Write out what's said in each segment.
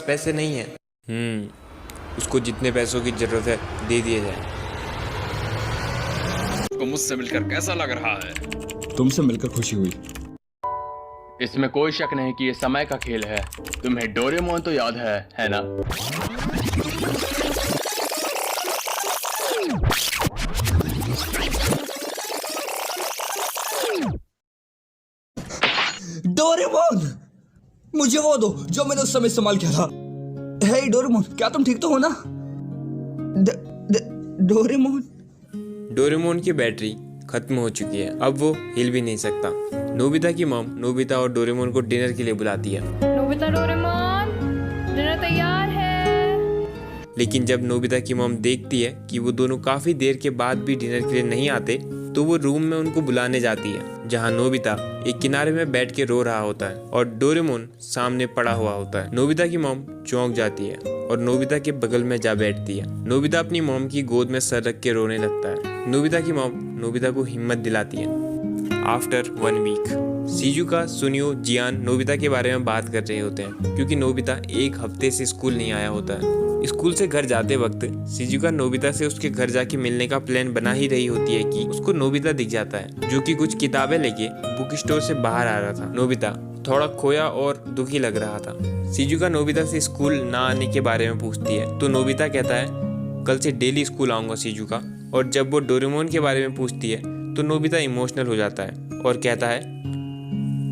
पैसे नहीं है। उसको जितने पैसों की जरूरत है दे दिए जाए। को मुझसे मिलकर कैसा लग रहा है? तुमसे मिलकर खुशी हुई। इसमें कोई शक नहीं कि ये समय का खेल है। तुम्हें डोरेमोन तो याद है ना? डोरेमोन, मुझे वो दो जो मैंने उस समय इस्तेमाल किया था। हे डोरेमोन, क्या तुम ठीक तो हो ना? डोरेमोन। डोरेमोन की बैटरी खत्म हो चुकी है, अब वो हिल भी नहीं सकता। नोबिता की मॉम नोबिता और डोरेमोन को डिनर के लिए बुलाती है। नोबिता, डोरेमोन, डिनर तैयार है। लेकिन जब नोबिता की मॉम देखती है कि वो दोनों काफी देर के बाद भी डिनर के लिए नहीं आते, तो वो रूम में उनको बुलाने जाती है, जहाँ नोबिता एक किनारे में बैठ के रो रहा होता है और डोरेमोन सामने पड़ा हुआ होता है। नोबिता की मॉम चौंक जाती है और नोबिता के बगल में जा बैठती है। नोबिता अपनी मॉम की गोद में सर रख के रोने लगता है। नोबिता की मॉम नोबिता को हिम्मत दिलाती है। आफ्टर 1 वीक, शिजुका, सुनियो, जियान नोबिता के बारे में बात कर रहे होते हैं, क्योंकि नोबिता एक हफ्ते से स्कूल नहीं आया होता है। स्कूल से घर जाते वक्त शिजुका नोबिता से उसके घर जाके मिलने का प्लान बना ही रही होती है कि उसको नोबिता दिख जाता है, जो कि कुछ किताबें लेके बुक स्टोर से बाहर आ रहा था। नोबिता थोड़ा खोया और दुखी लग रहा था। शिजुका नोबिता से स्कूल ना आने के बारे में पूछती है, तो नोबिता कहता है कल से डेली स्कूल आऊंगा शिजुका। और जब वो डोरेमोन के बारे में पूछती है तो नोबिता इमोशनल हो जाता है और कहता है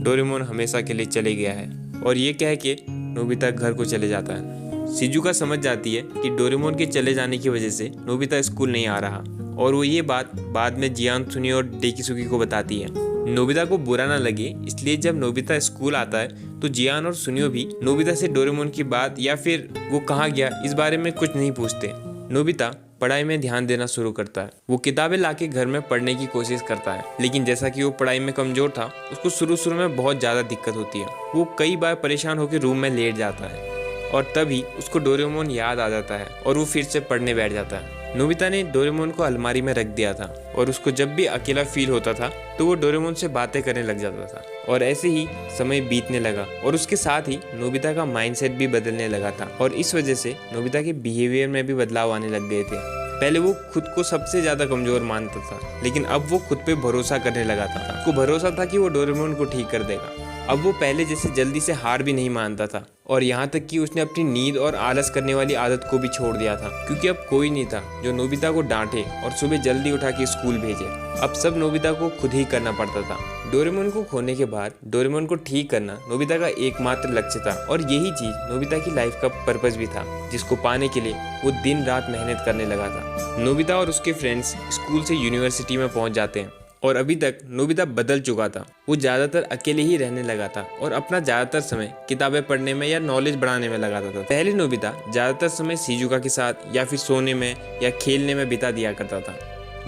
डोरेमोन हमेशा के लिए चले गया है। और ये कह के नोबिता घर को चले जाता है। शिजुका समझ जाती है कि डोरेमोन के चले जाने की वजह से नोबिता स्कूल नहीं आ रहा, और वो ये बात बाद में जियान, सुनियो और डेकिसुकी को बताती है। नोबिता को बुरा ना लगे इसलिए जब नोबिता स्कूल आता है तो जियान और सुनियो भी नोबिता से डोरेमोन की बात या फिर वो कहाँ गया इस बारे में कुछ नहीं पूछते। नोबिता पढ़ाई में ध्यान देना शुरू करता है। वो किताबें लाके घर में पढ़ने की कोशिश करता है, लेकिन जैसा कि वो पढ़ाई में कमजोर था, उसको शुरू में बहुत ज्यादा दिक्कत होती है। वो कई बार परेशान होकर रूम में लेट जाता है और तभी उसको डोरेमोन याद आ जाता है और वो फिर से पढ़ने बैठ जाता है। नोबिता ने डोरेमोन को अलमारी में रख दिया था और उसको जब भी अकेला फील होता था तो वो डोरेमोन से बातें करने लग जाता था। और ऐसे ही समय बीतने लगा और उसके साथ ही नोबिता का माइंडसेट भी बदलने लगा था, और इस वजह से नोबिता के बिहेवियर में भी बदलाव आने लग गए थे। पहले वो खुद को सबसे ज्यादा कमजोर मानता था, लेकिन अब वो खुद पे भरोसा करने लगा था। उसको भरोसा था कि वो डोरेमोन को ठीक कर देगा। अब वो पहले जैसे जल्दी से हार भी नहीं मानता था, और यहाँ तक कि उसने अपनी नींद और आलस करने वाली आदत को भी छोड़ दिया था, क्योंकि अब कोई नहीं था जो नोबिता को डांटे और सुबह जल्दी उठा के स्कूल भेजे। अब सब नोबिता को खुद ही करना पड़ता था। डोरेमोन को खोने के बाद डोरेमोन को ठीक करना नोबिता का एकमात्र लक्ष्य था, और यही चीज नोबिता की लाइफ का पर्पस भी था, जिसको पाने के लिए वो दिन रात मेहनत करने लगा था। नोबिता और उसके फ्रेंड्स स्कूल से यूनिवर्सिटी में पहुंच जाते हैं, और अभी तक नोबिता बदल चुका था। वो ज्यादातर अकेले ही रहने लगा था और अपना ज्यादातर समय किताबें पढ़ने में या नॉलेज बढ़ाने में लगाता था। पहले नोबिता ज्यादातर समय शिजुका के साथ या फिर सोने में या खेलने में बिता दिया करता था,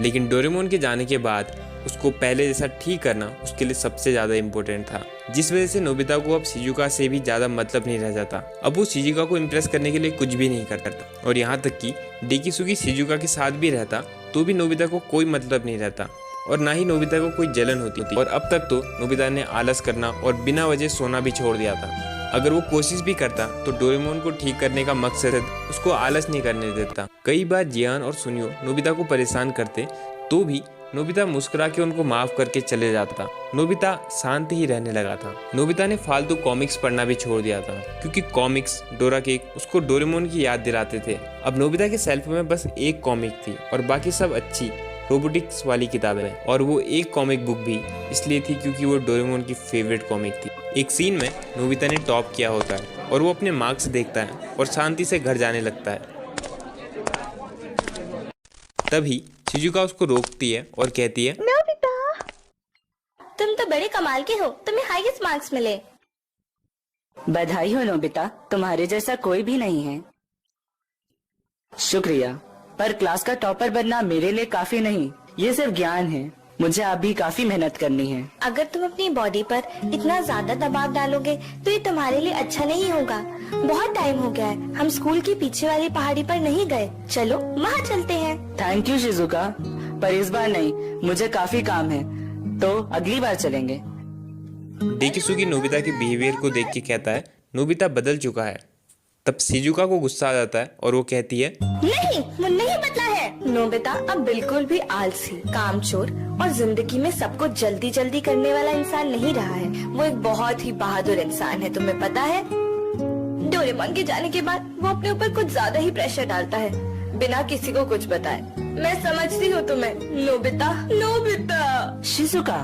लेकिन डोरेमोन के जाने के बाद उसको पहले जैसा ठीक करना उसके लिए सबसे ज्यादा इम्पोर्टेंट था, जिस वजह से नोबिता को अब शिजुका से भी ज्यादा मतलब नहीं रह जाता। अब वो शिजुका को इम्प्रेस करने के लिए कुछ भी नहीं करता था, और यहाँ तक कि डेकिसुकी शिजुका के साथ भी रहता तो भी नोबिता को कोई मतलब नहीं रहता, और ना ही नोबिता को कोई जलन होती थी। और अब तक तो नोबिता ने आलस करना और बिना वजह सोना भी छोड़ दिया था। अगर वो कोशिश भी करता तो डोरेमोन को ठीक करने का मकसद उसको आलस नहीं करने देता। कई बार जियान और सुनियो नोबिता को परेशान करते तो भी नोबिता मुस्कुरा के उनको माफ करके चले जाता। नोबिता शांत ही रहने लगा था। नोबिता ने फालतू कॉमिक्स पढ़ना भी छोड़ दिया था, क्योंकि कॉमिक्स, डोरा केक उसको डोरेमोन की याद दिलाते थे। अब नोबिता के सेल्फ में बस एक कॉमिक थी और बाकी सब अच्छी रोबोटिक्स वाली किताबें हैं, और वो एक कॉमिक बुक भी इसलिए थी क्योंकि वो डोरेमोन की फेवरेट कॉमिक थी। एक सीन में नोबिता ने टॉप किया होता है और वो अपने मार्क्स देखता है और शांति से घर जाने लगता है। तभी शिजुका उसको रोकती है और कहती है, नोबिता, तुम तो बड़े कमाल के हो, तुम्हें हाईएस्ट मार्क्स मिले। बधाई हो नोबिता, तुम्हारे जैसा कोई भी नहीं है। शुक्रिया, पर क्लास का टॉपर बनना मेरे लिए काफी नहीं, ये सिर्फ ज्ञान है। मुझे अभी काफी मेहनत करनी है। अगर तुम अपनी बॉडी पर इतना ज्यादा दबाव डालोगे तो ये तुम्हारे लिए अच्छा नहीं होगा। बहुत टाइम हो गया है, हम स्कूल की पीछे वाली पहाड़ी पर नहीं गए, चलो वहाँ चलते हैं। थैंक यू शिजुका, पर इस बार नहीं, मुझे काफी काम है, तो अगली बार चलेंगे। डेकिसुकी नोबिता के बिहेवियर को देख के कहता है, नोबिता बदल चुका है। तब शिजुका को गुस्सा आ जाता है और वो कहती है, नहीं, वो नहीं बदला है। नोबिता अब बिल्कुल भी आलसी, कामचोर और जिंदगी में सब कुछ जल्दी जल्दी करने वाला इंसान नहीं रहा है। वो एक बहुत ही बहादुर इंसान है, तुम्हें पता है। डोरेमोन के जाने के बाद वो अपने ऊपर कुछ ज्यादा ही प्रेशर डालता है, बिना किसी को कुछ बताए। मैं समझती हूँ तुम्हें, नोबिता। नोबिता, शिजुका,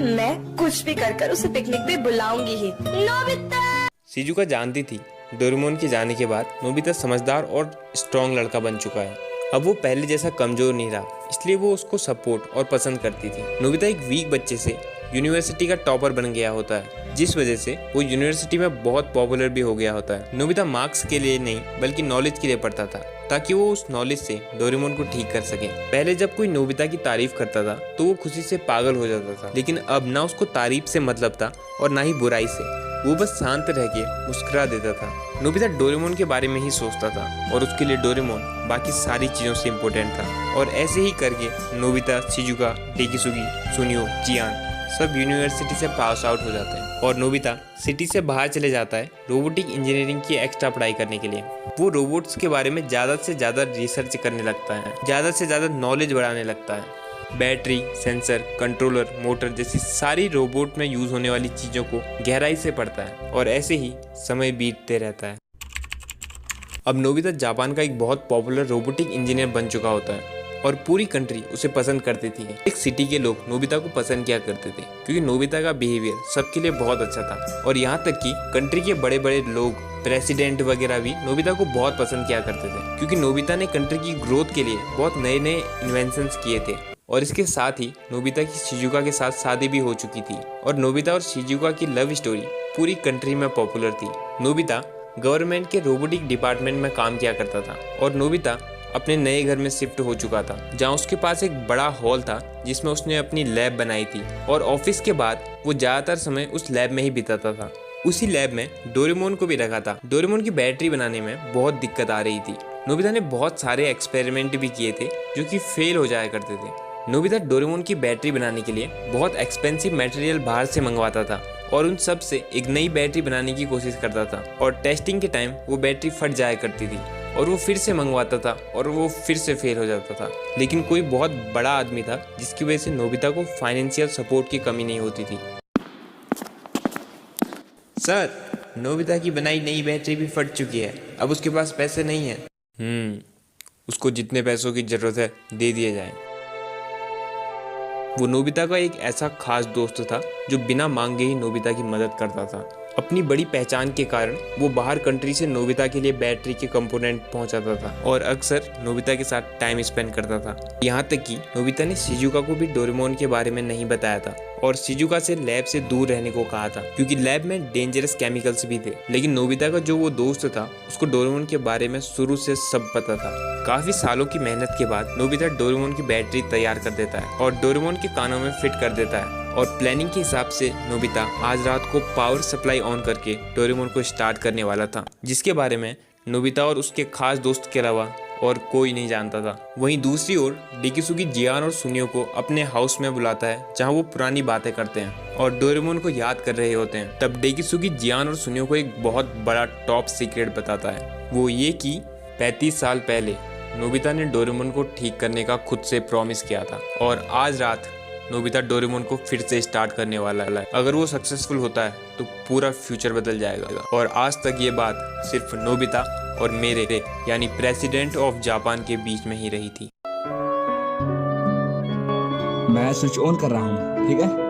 मैं कुछ भी कर उसे पिकनिक पे बुलाऊंगी ही। नोबिता। शिजुका जानती थी डोरेमोन के जाने के बाद नोबिता समझदार और स्ट्रॉन्ग लड़का बन चुका है। अब वो पहले जैसा कमजोर नहीं रहा, इसलिए वो उसको सपोर्ट और पसंद करती थी। नोबिता एक वीक बच्चे से यूनिवर्सिटी का टॉपर बन गया होता है, जिस वजह से वो यूनिवर्सिटी में बहुत पॉपुलर भी हो गया होता है। नोबिता मार्क्स के लिए नहीं बल्कि नॉलेज के लिए पढ़ता था, ताकि वो उस नॉलेज से डोरेमोन को ठीक कर सके। पहले जब कोई नोबिता की तारीफ करता था तो वो खुशी से पागल हो जाता था, लेकिन अब ना उसको तारीफ से मतलब था और ना ही बुराई से। वो बस शांत रह के मुस्कुरा देता था। नोबिता डोरेमोन के बारे में ही सोचता था और उसके लिए डोरेमोन बाकी सारी चीजों से इम्पोर्टेंट था। और ऐसे ही करके नोबिता, शिजुका, डेकिसुगी, सुनियो, जियान सब यूनिवर्सिटी से पास आउट हो जाते हैं और नोबिता सिटी से बाहर चले जाता है रोबोटिक इंजीनियरिंग की एक्स्ट्रा पढ़ाई करने के लिए। वो रोबोट्स के बारे में ज़्यादा से ज़्यादा रिसर्च करने लगता है, ज़्यादा से ज़्यादा नॉलेज बढ़ाने लगता है। बैटरी, सेंसर, कंट्रोलर, मोटर जैसी सारी रोबोट में यूज़ होने वाली चीज़ों को गहराई से पढ़ता है और ऐसे ही समय बीतते रहता है। अब नोबिता जापान का एक बहुत पॉपुलर रोबोटिक इंजीनियर बन चुका होता है और पूरी कंट्री उसे पसंद करती थी। एक सिटी के लोग नोबिता को पसंद किया करते थे क्योंकि नोबिता का बिहेवियर सबके लिए बहुत अच्छा था। और यहाँ तक कि कंट्री के बड़े बड़े लोग, प्रेसिडेंट वगैरह भी नोबिता को बहुत पसंद किया करते थे, क्योंकि नोबिता ने कंट्री की ग्रोथ के लिए बहुत नए नए इन्वेंशंस किए थे। और इसके साथ ही नोबिता की शिजुका के साथ शादी भी हो चुकी थी और नोबिता और शिजुका की लव स्टोरी पूरी कंट्री में पॉपुलर थी। नोबिता गवर्नमेंट के रोबोटिक डिपार्टमेंट में काम किया करता था और नोबिता अपने नए घर में शिफ्ट हो चुका था, जहाँ उसके पास एक बड़ा हॉल था जिसमें उसने अपनी लैब बनाई थी और ऑफिस के बाद वो ज़्यादातर समय उस लैब में ही बिताता था। उसी लैब में डोरेमोन को भी रखा था। डोरेमोन की बैटरी बनाने में बहुत दिक्कत आ रही थी। नोबिता ने बहुत सारे एक्सपेरिमेंट भी किए थे जो कि फेल हो जाया करते थे। नोबिता डोरेमोन की बैटरी बनाने के लिए बहुत एक्सपेंसिव मटेरियल बाहर से मंगवाता था और उन सब से एक नई बैटरी बनाने की कोशिश करता था और टेस्टिंग के टाइम वो बैटरी फट जाया करती थी और वो फिर से मंगवाता था और वो फिर से फेल हो जाता था। लेकिन कोई बहुत बड़ा आदमी था जिसकी वजह से नोबिता को फाइनेंशियल सपोर्ट की कमी नहीं होती थी। सर, नोबिता की बनाई नई बैटरी भी फट चुकी है, अब उसके पास पैसे नहीं है। उसको जितने पैसों की जरूरत है दे दिए जाए। वो नोबिता का एक ऐसा खास दोस्त था जो बिना मांगे ही नोबिता की मदद करता था। अपनी बड़ी पहचान के कारण वो बाहर कंट्री से नोबिता के लिए बैटरी के कंपोनेंट पहुंचाता था और अक्सर नोबिता के साथ टाइम स्पेंड करता था। यहाँ तक कि नोबिता ने शिजुका को भी डोरेमोन के बारे में नहीं बताया था और शिजुका से लैब से दूर रहने को कहा था क्योंकि लैब में डेंजरस केमिकल्स भी थे। लेकिन नोबिता का जो वो दोस्त था उसको डोरेमोन के बारे में शुरू से सब पता था। काफी सालों की मेहनत के बाद नोबिता डोरेमोन की बैटरी तैयार कर देता है और डोरेमोन के कानों में फिट कर देता है और प्लानिंग के हिसाब से नोबिता आज रात को पावर सप्लाई ऑन करके डोरेमोन को स्टार्ट करने वाला था, जिसके बारे में नोबिता और उसके खास दोस्त के अलावा और कोई नहीं जानता था। वहीं दूसरी ओर डेकिसुगी जियान और सुनियो को अपने हाउस में बुलाता है जहां वो पुरानी बातें करते हैं और डोरेमोन को याद कर रहे होते हैं। तब डेकिसुगी जियान और सुनियो को एक बहुत बड़ा टॉप सीक्रेट बताता है, वो ये कि 35 साल पहले नोबिता ने डोरेमोन को ठीक करने का खुद से प्रॉमिस किया था और आज रात नोबिता डोरेमोन को फिर से स्टार्ट करने वाला है। अगर वो सक्सेसफुल होता है तो पूरा फ्यूचर बदल जाएगा। और आज तक ये बात सिर्फ नोबिता और मेरे यानी प्रेसिडेंट ऑफ जापान के बीच में ही रही थी। मैं स्विच ऑन कर रहा हूँ, ठीक है?